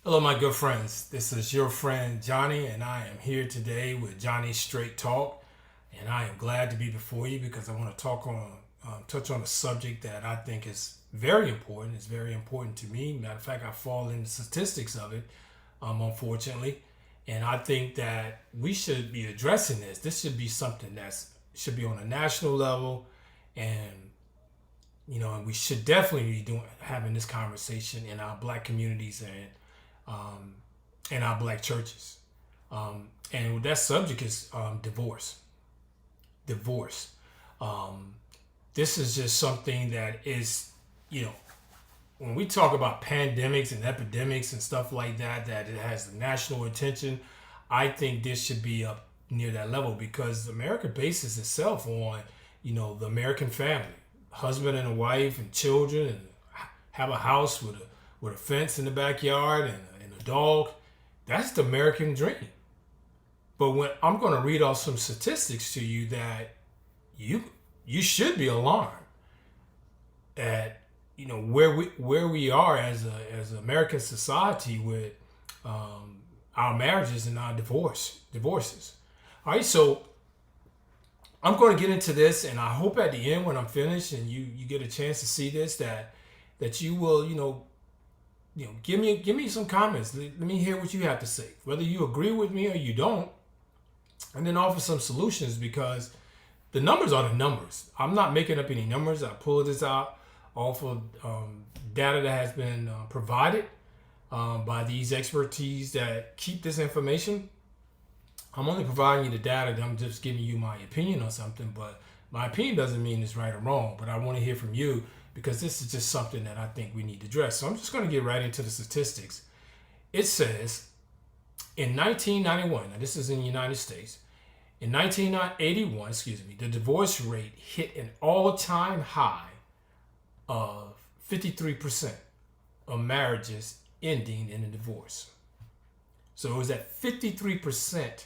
Hello, my good friends. This is your friend Johnny, and I am here today with Johnny's Straight Talk. And I am glad to be before you because I want to touch on a subject that I think is very important. It's very important to me. Matter of fact, I fall in the statistics of it, unfortunately. And I think that we should be addressing this. This should be something that should be on a national level, and and we should definitely be having this conversation in our black communities and um, in our black churches. And that subject is divorce. Divorce. Um, this is just something that is, you know, when we talk about pandemics and epidemics and stuff like that, that it has the national attention. I think this should be up near that level because America bases itself on, the American family, husband and a wife and children, and have a house with a fence in the backyard and a dog. That's the American dream. But when I'm going to read off some statistics to you that you should be alarmed at where we are as an American society with our marriages and our divorces. All right, so I'm going to get into this, and I hope at the end when I'm finished and you get a chance to see this that you will give me some comments. Let me hear what you have to say, whether you agree with me or you don't, and then offer some solutions because the numbers are the numbers. I'm not making up any numbers. I pulled this out off of data that has been provided by these expertise that keep this information. I'm only providing you the data. I'm just giving you my opinion on something, but my opinion doesn't mean it's right or wrong. But I want to hear from you because this is just something that I think we need to address. So I'm just going to get right into the statistics. It says in 1991, now this is in the United States, in 1981, the divorce rate hit an all-time high of 53% of marriages ending in a divorce. So it was at 53%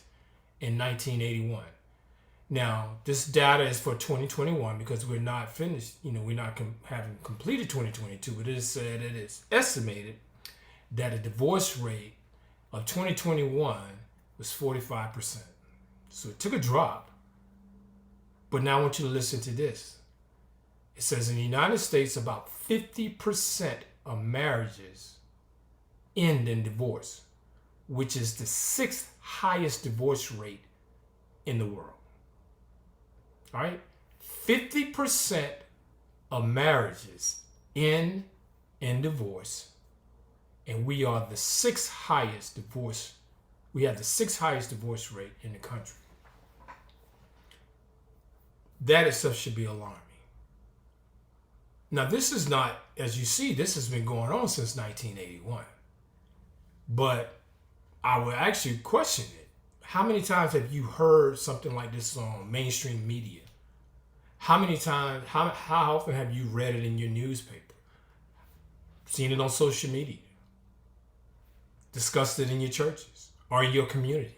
in 1981. Now, this data is for 2021 because we're not finished, we're not having completed 2022, but it is said it is estimated that a divorce rate of 2021 was 45%. So it took a drop. But now I want you to listen to this. It says in the United States, about 50% of marriages end in divorce, which is the sixth highest divorce rate in the world. All right? 50% of marriages end in divorce, and we are the sixth highest divorce. We have the sixth highest divorce rate in the country. That itself should be alarming. Now, this is not, as you see, this has been going on since 1981. But I would actually question it. How many times have you heard something like this on mainstream media? How many times, how often have you read it in your newspaper? Seen it on social media? Discussed it in your churches or in your community?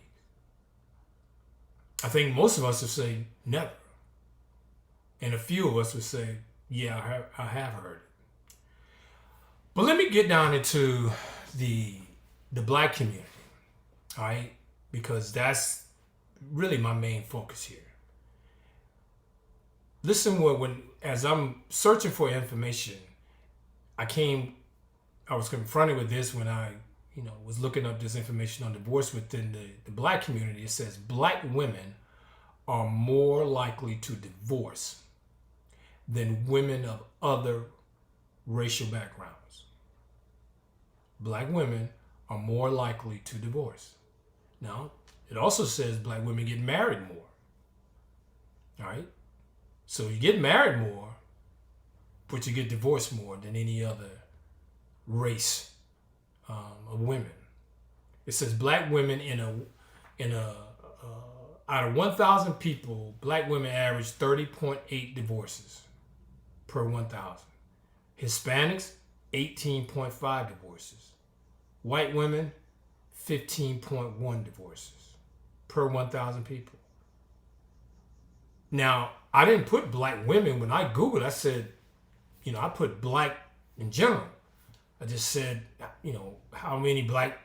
I think most of us would say never. And a few of us would say, yeah, I have heard it. But let me get down into the black community, all right? Because that's really my main focus here. Listen, as I'm searching for information, I was confronted with this when I, was looking up this information on divorce within the black community. It says black women are more likely to divorce than women of other racial backgrounds. Black women are more likely to divorce. Now, it also says black women get married more. All right? So you get married more, but you get divorced more than any other race of women. It says black women out of 1,000 people, black women average 30.8 divorces per 1,000. Hispanics, 18.5 divorces. White women, 15.1 divorces per 1,000 people. Now, I didn't put black women. When I Googled, I said, I put black in general. I just said, how many black,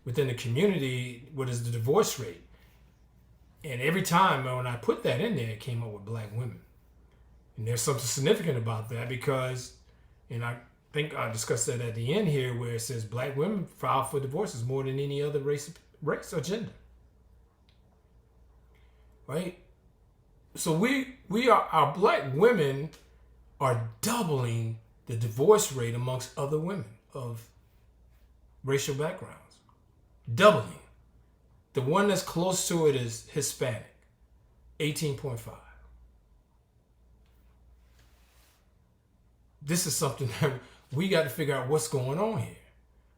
within the community, what is the divorce rate? And every time when I put that in there, it came up with black women. And there's something significant about that because, and I think I discussed that at the end here, where it says black women file for divorces more than any other race or gender. Right? So our black women are doubling the divorce rate amongst other women of racial backgrounds. Doubling. The one that's close to it is Hispanic, 18.5. This is something that we got to figure out what's going on here,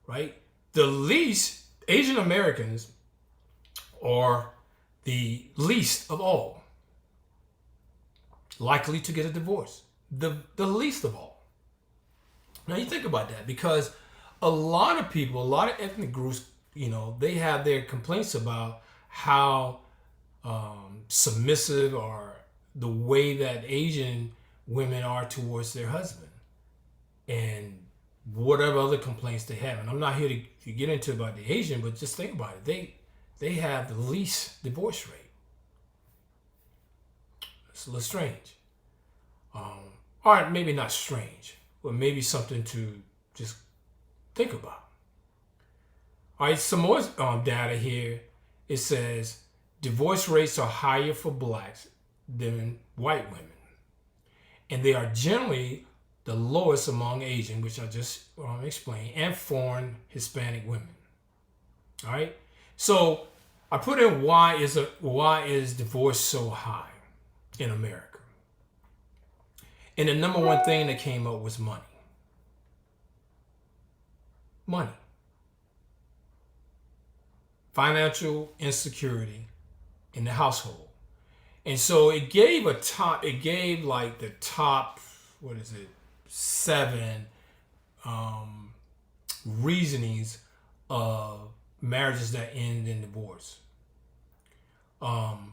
right? The least, Asian Americans are the least of all likely to get a divorce. The least of all. Now you think about that because a lot of people, a lot of ethnic groups, they have their complaints about how submissive or the way that Asian women are towards their husband and whatever other complaints they have. And I'm not here to get into about the Asian, but just think about it. They have the least divorce rate. It's a little strange. All right, maybe not strange, but maybe something to just think about. All right, some more data here. It says divorce rates are higher for blacks than white women. And they are generally the lowest among Asian, which I just explained, and foreign Hispanic women. All right. So I put in why is divorce so high in America? And the number one thing that came up was money. Money. Financial insecurity in the household. And so it gave like the top, 7 reasonings of marriages that end in divorce. Along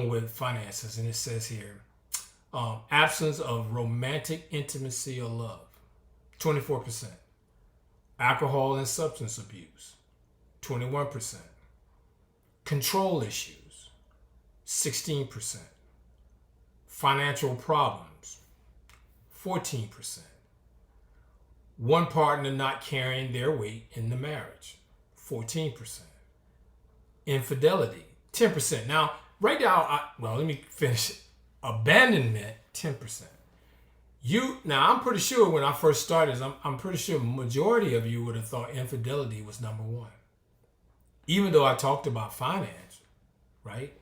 with finances. And it says here, absence of romantic intimacy or love, 24%. Alcohol and substance abuse, 21%. Control issues, 16%. Financial problems, 14%. One partner not carrying their weight in the marriage, 14%. Infidelity, 10%. Now, right now, let me finish it. Abandonment, 10%. Now I'm pretty sure when I first started, I'm pretty sure the majority of you would have thought infidelity was number one. Even though I talked about finance, right?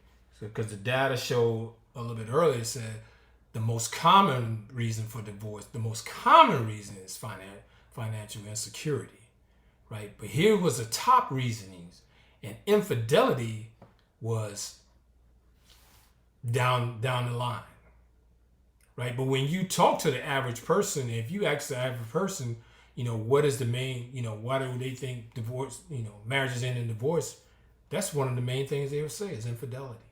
Because the data showed a little bit earlier, it said the most common reason for divorce, the most common reason is financial insecurity, right? But here was the top reasonings, and infidelity was down the line, right? But when you talk to the average person, if you ask the average person, what is the main, why do they think divorce, marriages end in divorce? That's one of the main things they would say is infidelity.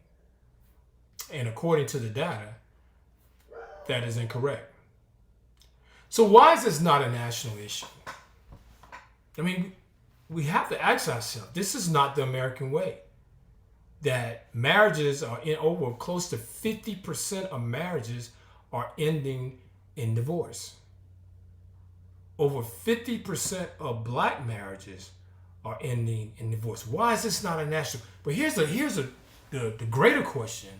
And according to the data, that is incorrect. So why is this not a national issue? I mean, we have to ask ourselves, this is not the American way. That marriages are over close to 50% of marriages are ending in divorce. Over 50% of black marriages are ending in divorce. Why is this not a national? But here's the greater question.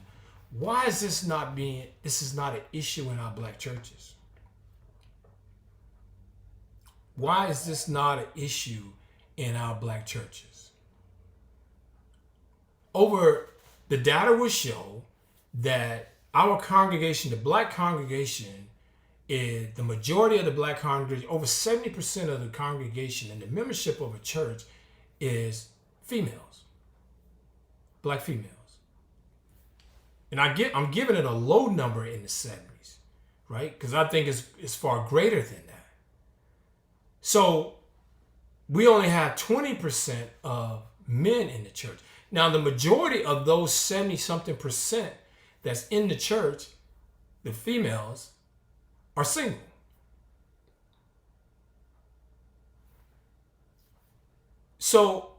Why is this is not an issue in our black churches? Why is this not an issue in our black churches? The data will show that our congregation, the black congregation, is the majority of the black congregation, over 70% of the congregation and the membership of a church is females, black females. And I'm giving it a low number in the 70s, right? Because I think it's far greater than that. So we only have 20% of men in the church. Now, the majority of those 70-something% that's in the church, the females, are single. So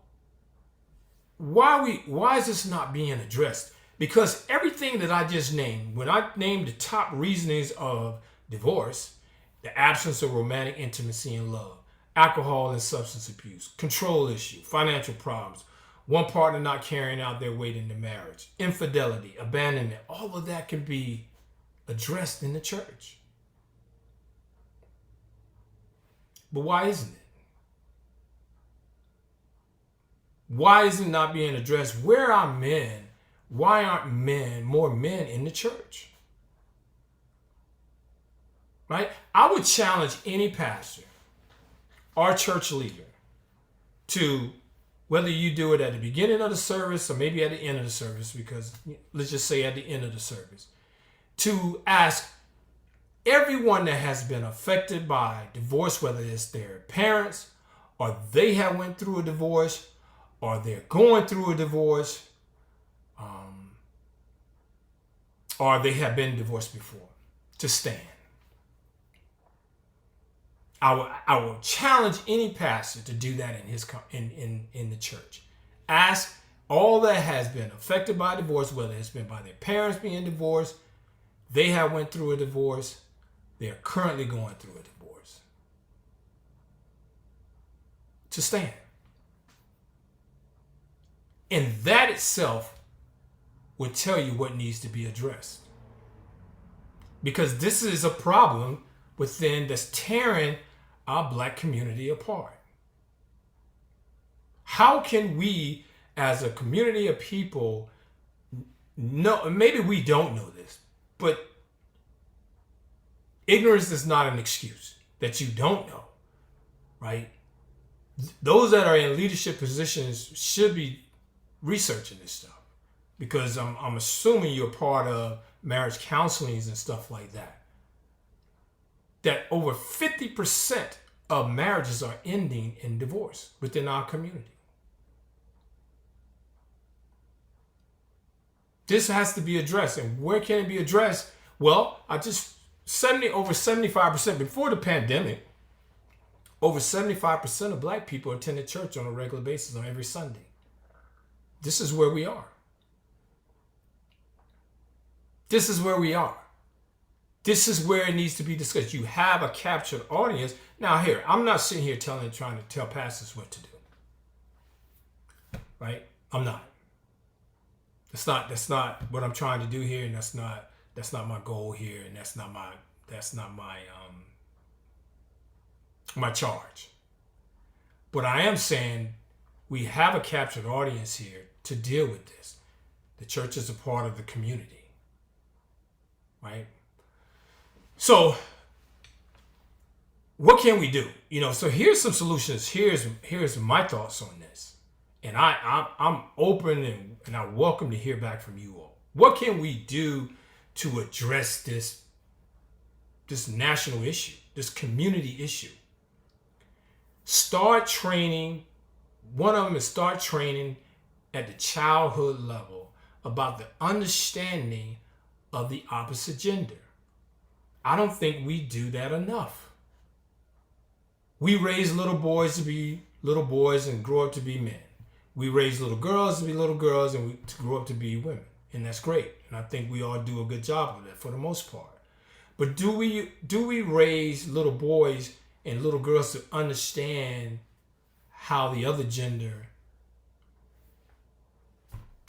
why is this not being addressed? Because everything that I just named, when I named the top reasonings of divorce, the absence of romantic intimacy and love, alcohol and substance abuse, control issue, financial problems, one partner not carrying out their weight in the marriage, infidelity, abandonment, all of that can be addressed in the church. But why isn't it? Why is it not being addressed? Where are men? Why aren't more men in the church? Right? I would challenge any pastor or church leader to, whether you do it at the beginning of the service or maybe at the end of the service, because let's just say at the end of the service, to ask everyone that has been affected by divorce, whether it's their parents or they have went through a divorce or they're going through a divorce, or they have been divorced before, to stand. I will challenge any pastor to do that in his in the church. Ask all that has been affected by divorce, whether it's been by their parents being divorced, they have went through a divorce, they're currently going through a divorce, to stand. And that itself would tell you what needs to be addressed. Because this is a problem within that's tearing our black community apart. How can we, as a community of people, know, maybe we don't know this, but ignorance is not an excuse that you don't know, right? Those that are in leadership positions should be researching this stuff, because I'm assuming you're part of marriage counselings and stuff like that. That over 50% of marriages are ending in divorce within our community. This has to be addressed. And where can it be addressed? Well, over 75% before the pandemic, over 75% of black people attended church on a regular basis on every Sunday. This is where we are. This is where we are. This is where it needs to be discussed. You have a captured audience. Now here, I'm not sitting here trying to tell pastors what to do. Right? I'm not. That's not what I'm trying to do here, and that's not my goal here, and that's not my my charge. But I am saying we have a captured audience here to deal with this. The church is a part of the community. Right? So what can we do? So here's some solutions. Here's my thoughts on this. And I'm open and I welcome to hear back from you all. What can we do to address this national issue, this community issue? Start training. One of them is start training at the childhood level about the understanding of the opposite gender. I don't think we do that enough. We raise little boys to be little boys and grow up to be men. We raise little girls to be little girls and to grow up to be women. And that's great. And I think we all do a good job of that for the most part. But do we raise little boys and little girls to understand how the other gender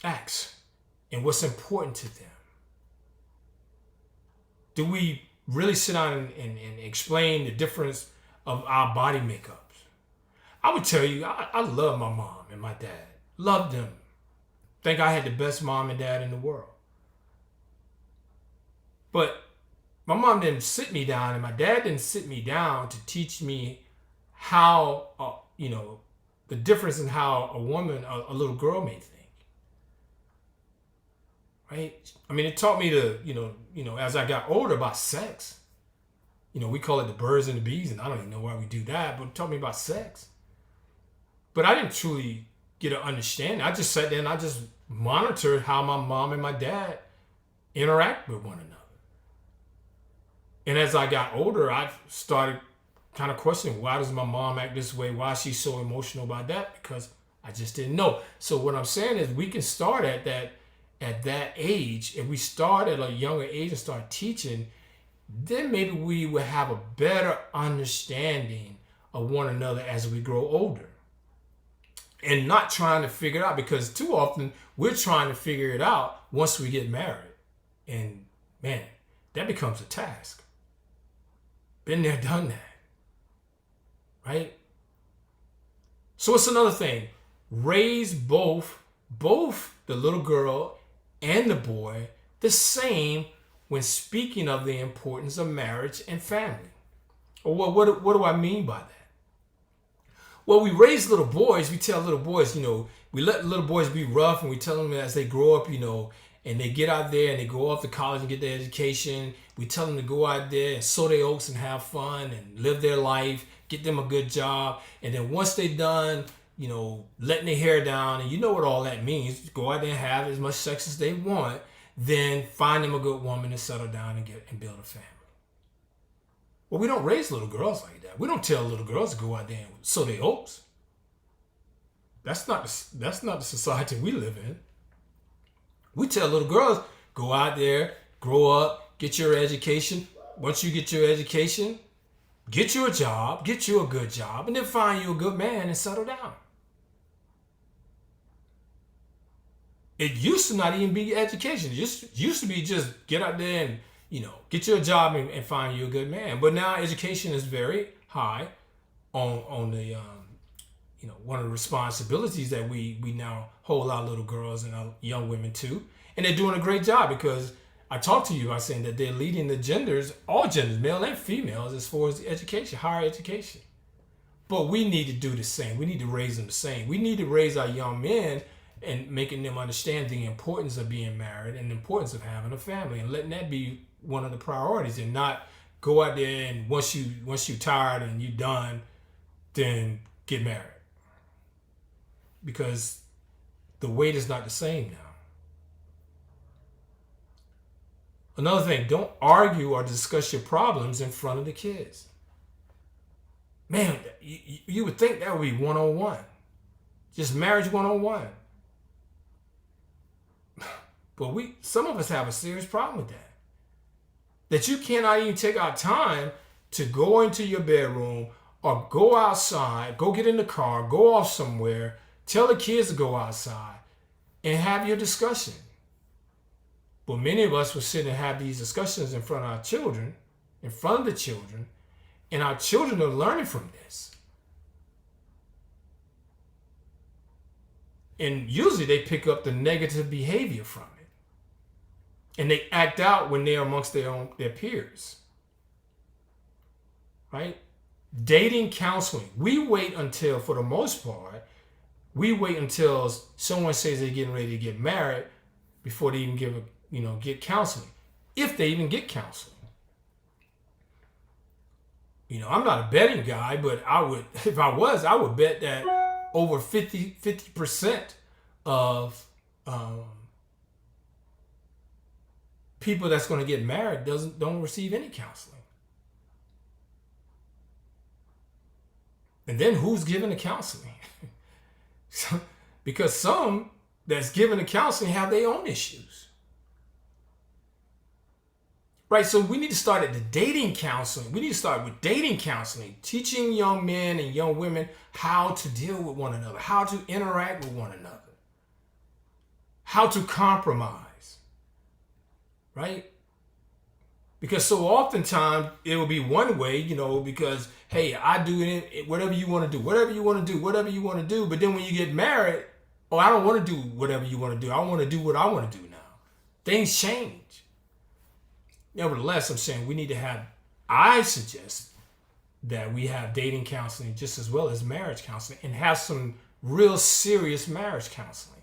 acts and what's important to them? Do we really sit down and explain the difference of our body makeups? I would tell you, I love my mom and my dad. Loved them. Think I had the best mom and dad in the world. But my mom didn't sit me down and my dad didn't sit me down to teach me how, the difference in how a woman, a little girl may think. Right? I mean, it taught me to, as I got older, about sex. We call it the birds and the bees, and I don't even know why we do that, but it taught me about sex. But I didn't truly get an understanding. I just sat there and I just monitored how my mom and my dad interact with one another. And as I got older, I started kind of questioning, why does my mom act this way? Why is she so emotional about that? Because I just didn't know. So what I'm saying is we can start at that age. If we start at a younger age and start teaching, then maybe we will have a better understanding of one another as we grow older. And not trying to figure it out, because too often we're trying to figure it out once we get married. And man, that becomes a task. Been there, done that. Right? So it's another thing. Raise both the little girl and the boy the same when speaking of the importance of marriage and family. Or what do I mean by that? Well, we raise little boys, we tell little boys, we let little boys be rough, and we tell them as they grow up, and they get out there and they go off to college and get their education. We tell them to go out there and sow their oats and have fun and live their life, get them a good job. And then once they're done, letting their hair down, and you know what all that means, go out there and have as much sex as they want, then find them a good woman to settle down and build a family. Well, we don't raise little girls like that. We don't tell little girls to go out there and sow their oats. That's not the society we live in. We tell little girls, go out there, grow up, get your education. Once you get your education, get you a job, get you a good job, and then find you a good man and settle down. It used to not even be education. It just used to be just get out there and get you a job and find you a good man. But now education is very high on the one of the responsibilities that we now hold our little girls and our young women to, and they're doing a great job, because I talked to you by saying that they're leading the genders, all genders, male and females, as far as education, higher education. But we need to do the same. We need to raise them the same. We need to raise our young men and making them understand the importance of being married and the importance of having a family, and letting that be one of the priorities, and not go out there and once you tired and you done, then get married. Because the weight is not the same now. Another thing, don't argue or discuss your problems in front of the kids. Man, you would think that would be 101. Just marriage 101. But some of us have a serious problem with that. That you cannot even take out time to go into your bedroom or go outside, go get in the car, go off somewhere, tell the kids to go outside and have your discussion. But many of us will sit and have these discussions in front of our children, in front of the children, and our children are learning from this. And usually they pick up the negative behavior from it. And they act out when they're amongst their peers. Right? Dating counseling. For the most part, we wait until someone says they're getting ready to get married before they even get counseling. If they even get counseling. I'm not a betting guy, but if I was, I would bet that over 50% of people that's going to get married don't receive any counseling. And then who's giving the counseling? Because some that's giving the counseling have their own issues. Right, so we need to start at the dating counseling. We need to start with dating counseling, teaching young men and young women how to deal with one another, how to interact with one another, how to compromise, right? Because so oftentimes it will be one way, because, hey, I do it, whatever you want to do, whatever you want to do, whatever you want to do. But then when you get married, I don't want to do whatever you want to do. I want to do what I want to do now. Things change. Nevertheless, I'm saying I suggest that we have dating counseling just as well as marriage counseling, and have some real serious marriage counseling.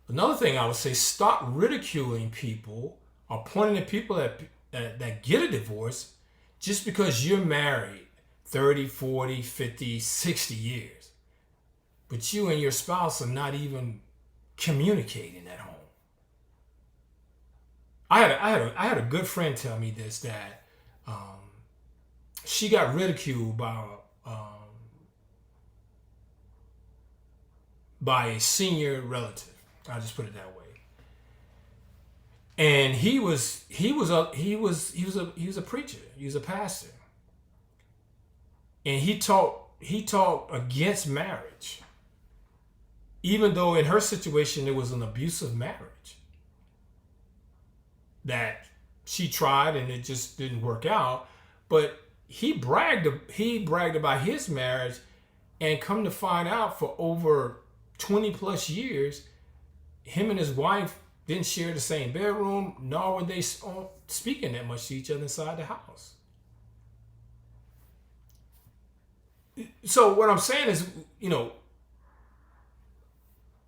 Another thing I would say, stop ridiculing people or pointing at people that get a divorce just because you're married 30, 40, 50, 60 years. But you and your spouse are not even communicating at home. I had a good friend tell me this, that she got ridiculed by a senior relative. I'll just put it that way. And he was a preacher. He was a pastor, and he taught against marriage, even though in her situation it was an abusive marriage that she tried and it just didn't work out. But he bragged about his marriage, and come to find out, for over 20 plus years, him and his wife didn't share the same bedroom, nor were they speaking that much to each other inside the house. So what I'm saying is,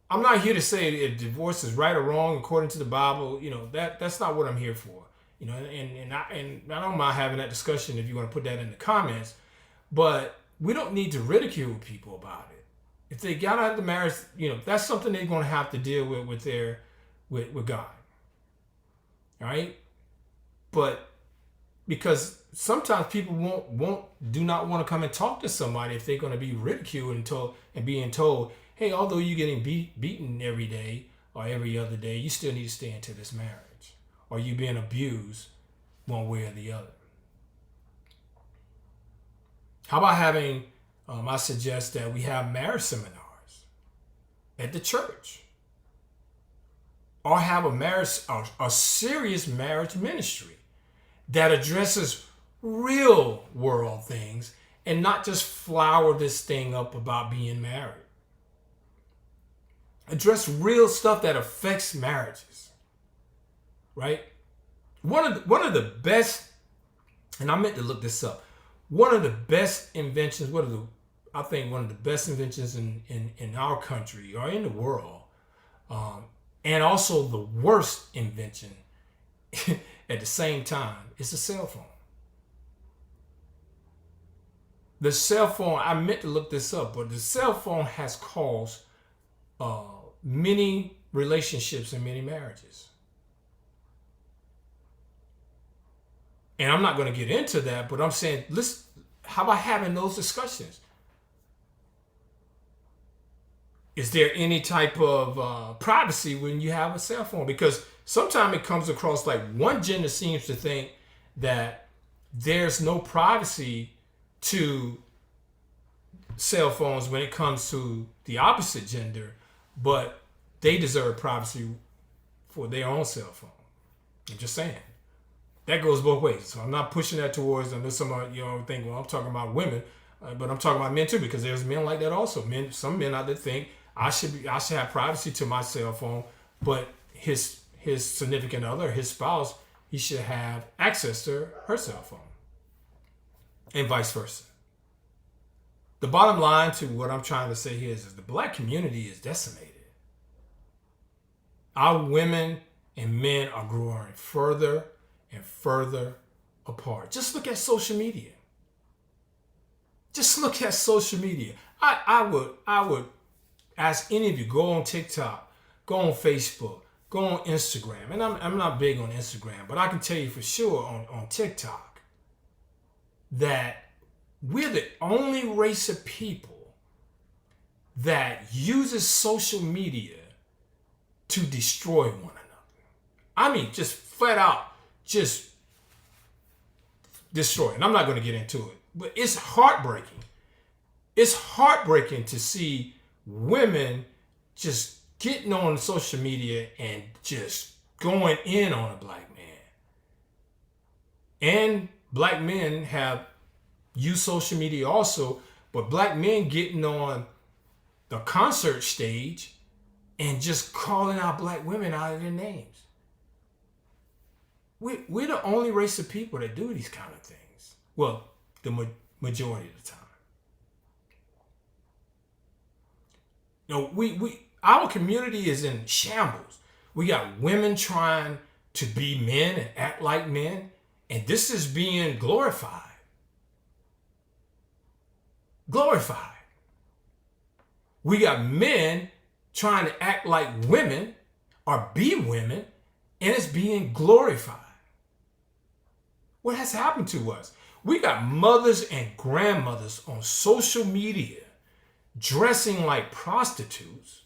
I'm not here to say if divorce is right or wrong according to the Bible. That's not what I'm here for. And I don't mind having that discussion if you want to put that in the comments. But we don't need to ridicule people about it. If they got out of the marriage, that's something they're going to have to deal with God. All right? But because sometimes people do not want to come and talk to somebody if they're going to be ridiculed and being told, hey, although you're getting beaten every day or every other day, you still need to stay into this marriage, or you being abused one way or the other. How about having, I suggest that we have marriage seminars at the church, or have a serious marriage ministry that addresses real world things and not just flower this thing up about being married. Address real stuff that affects marriages, right? One of the best, and I meant to look this up, one of the best inventions, I think one of the best inventions in our country or in the world, and also the worst invention at the same time, is the cell phone. The cell phone, I meant to look this up, but the cell phone has caused many relationships and many marriages. And I'm not going to get into that, but I'm saying, listen, how about having those discussions? Is there any type of privacy when you have a cell phone? Because sometimes it comes across like one gender seems to think that there's no privacy to cell phones when it comes to the opposite gender, but they deserve privacy for their own cell phone. I'm just saying. That goes both ways. So I'm not pushing that towards, I know somebody think, well, I'm talking about women, but I'm talking about men too, because there's men like that also. Some men out there think I should have privacy to my cell phone, but his significant other, his spouse, he should have access to her cell phone, and vice versa. The bottom line to what I'm trying to say here is the black community is decimated. Our women and men are growing further and further apart. Just look at social media. Just look at social media. I would ask any of you, go on TikTok, go on Facebook, go on Instagram. And I'm not big on Instagram, but I can tell you for sure on TikTok that we're the only race of people that uses social media to destroy one another. I mean, just flat out, just destroy. And I'm not going to get into it, but it's heartbreaking. It's heartbreaking to see women just getting on social media and just going in on a black man. And black men have used social media also, but black men getting on the concert stage and just calling out black women out of their names. We're the only race of people that do these kind of things. Well, the majority of the time. Our community is in shambles. We got women trying to be men and act like men, and this is being glorified. Glorified. We got men trying to act like women or be women, and it's being glorified. What has happened to us? We got mothers and grandmothers on social media dressing like prostitutes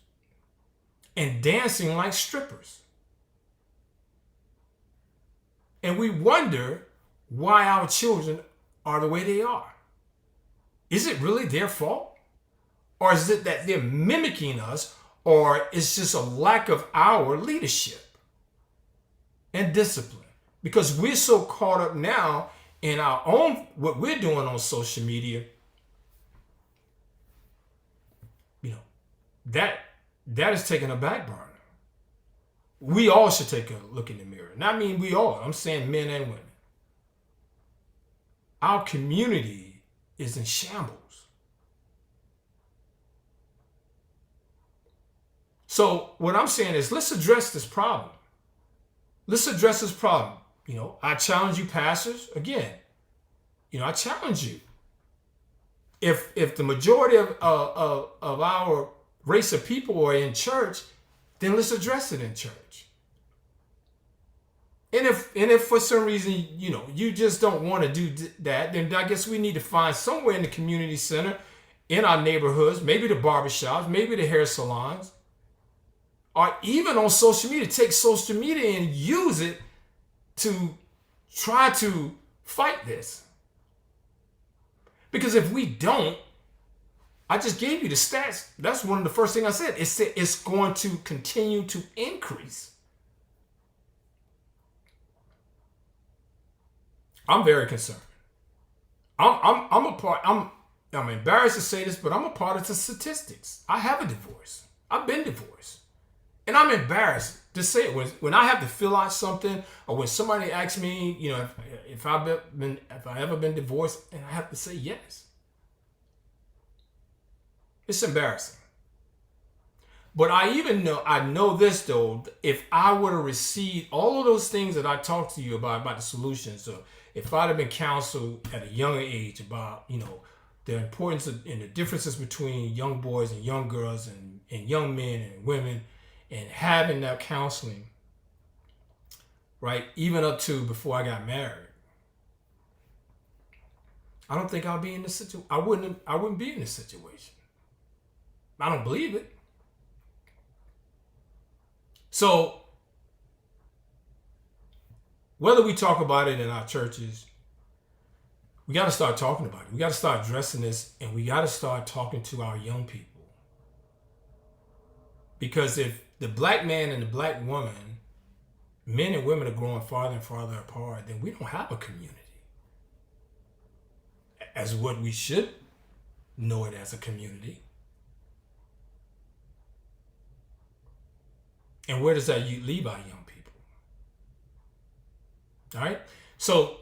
and dancing like strippers. And we wonder why our children are the way they are. Is it really their fault? Or is it that they're mimicking us, or it's just a lack of our leadership and discipline? Because we're so caught up now in our own, what we're doing on social media, that is taking a back burner. We all should take a look in the mirror. And I mean we all, I'm saying men and women. Our community is in shambles. So what I'm saying is, let's address this problem. Let's address this problem. I challenge you, pastors, again. I challenge you. If the majority of our race of people are in church, then let's address it in church. And if for some reason, you just don't want to do that, then I guess we need to find somewhere in the community center, in our neighborhoods, maybe the barbershops, maybe the hair salons, or even on social media. Take social media and use it to try to fight this. Because if we don't, I just gave you the stats. That's one of the first things I said. It said it's going to continue to increase. I'm very concerned. I'm embarrassed to say this, but I'm a part of the statistics. I have a divorce. I've been divorced. And I'm embarrassed to say it. When I have to fill out something, or when somebody asks me, if I've ever been divorced, and I have to say yes. It's embarrassing. But I know this though, if I would have received all of those things that I talked to you about the solutions, so if I'd have been counseled at a younger age about, the importance and the differences between young boys and young girls and young men and women, and having that counseling, right, even up to before I got married, I don't think I'll be in this situation. I wouldn't be in this situation. I don't believe it. So, whether we talk about it in our churches, we got to start talking about it. We got to start addressing this, and we got to start talking to our young people. Because if the black man and the black woman, men and women, are growing farther and farther apart, then we don't have a community as what we should know it as, a community. And where does that leave our young people? All right. So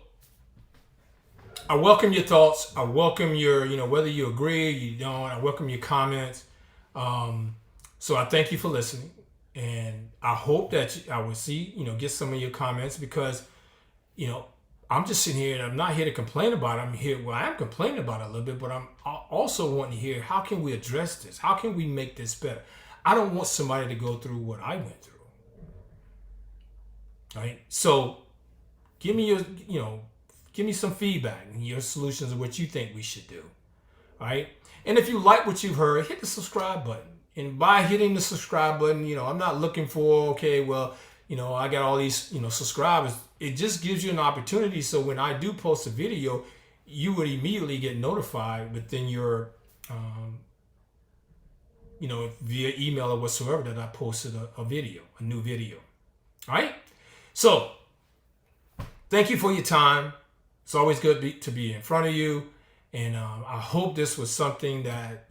I welcome your thoughts. I welcome your, whether you agree or you don't, I welcome your comments. So I thank you for listening. And I hope that I will see, get some of your comments, because, I'm just sitting here and I'm not here to complain about it. I'm here, I am complaining about it a little bit, but I'm also wanting to hear, how can we address this? How can we make this better? I don't want somebody to go through what I went through. All right. So give me give me some feedback and your solutions of what you think we should do. All right. And if you like what you've heard, hit the subscribe button. And by hitting the subscribe button, I'm not looking for, I got all these, subscribers. It just gives you an opportunity. So when I do post a video, you would immediately get notified within your, via email or whatsoever, that I posted a new video. All right. So thank you for your time. It's always good to be in front of you. And I hope this was something that,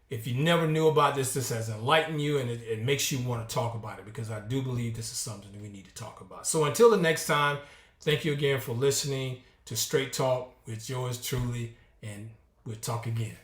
if you never knew about this has enlightened you, and it makes you want to talk about it, because I do believe this is something that we need to talk about. So until the next time, thank you again for listening to Straight Talk with yours truly, and we'll talk again.